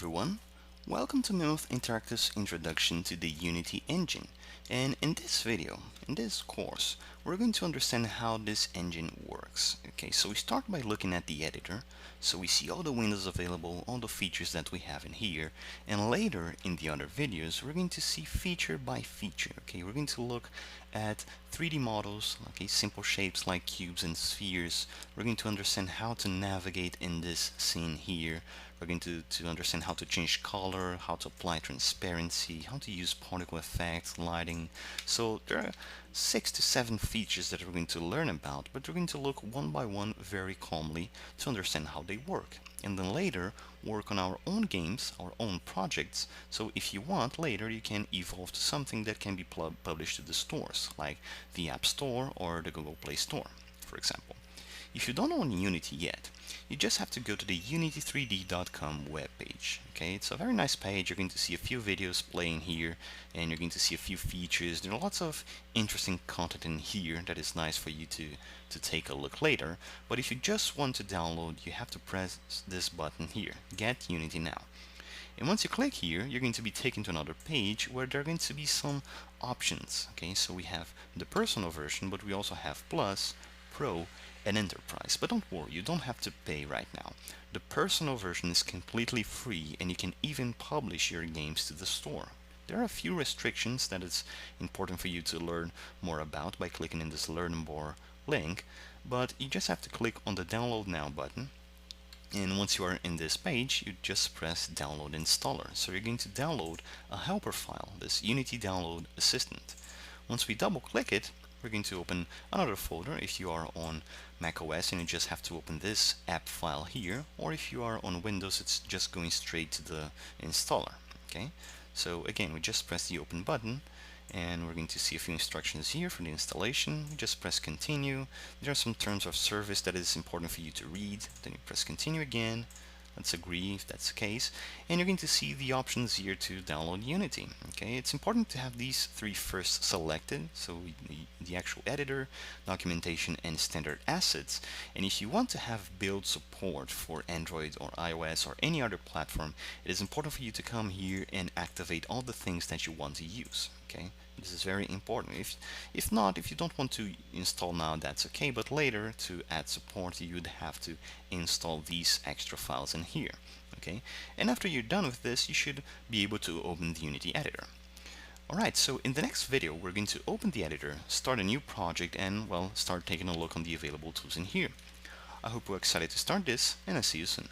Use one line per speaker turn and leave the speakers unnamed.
everyone, welcome to Mammoth Interactive's introduction to the Unity engine. And in this video, in this course, we're going to understand how this engine works. Okay, so we start by looking at the editor, so we see all the windows available, all the features that we have in here, and later in the other videos we're going to see feature by feature. Okay, we're going to look at 3D models, okay, simple shapes like cubes and spheres. We're going to understand how to navigate in this scene here. We're going to understand how to change color, how to apply transparency, how to use particle effects, lighting. So there are 6 to 7 features that we're going to learn about, but we're going to look one by one very calmly to understand how they work. And then later work on our own games, our own projects. So if you want, later you can evolve to something that can be published to the stores, like the App Store or the Google Play Store, for example. If you don't own Unity yet, you just have to go to the unity3d.com webpage. Okay, it's a very nice page. You're going to see a few videos playing here, and you're going to see a few features. There are lots of interesting content in here that is nice for you to take a look later. But if you just want to download, you have to press this button here, Get Unity Now. And once you click here, you're going to be taken to another page where there are going to be some options. Okay, so we have the personal version, but we also have Plus, Pro, and Enterprise. But don't worry, you don't have to pay right now. The personal version is completely free, and you can even publish your games to the store. There are a few restrictions that it's important for you to learn more about by clicking in this Learn More link, but you just have to click on the Download Now button. And once you are in this page, you just press Download Installer. So you're going to download a helper file, this Unity Download Assistant. Once we double click it, we're going to open another folder. If you are on macOS, and you just have to open this app file here, or if you are on Windows, it's just going straight to the installer. Okay, so again, we just press the open button, and we're going to see a few instructions here for the installation. You just press continue. There are some terms of service that is important for you to read. Then you press continue again. Let's agree if that's the case, and you're going to see the options here to download Unity. Okay, it's important to have these 3 first selected, so the actual editor, documentation, and standard assets. And if you want to have build support for Android or iOS or any other platform, it is important for you to come here and activate all the things that you want to use. Okay, this is very important. If not, if you don't want to install now, that's okay, but later to add support you would have to install these extra files in here. Okay, and after you're done with this, you should be able to open the Unity editor. Alright, so in the next video we're going to open the editor, start a new project, and well, start taking a look on the available tools in here. I hope you're excited to start this, and I'll see you soon.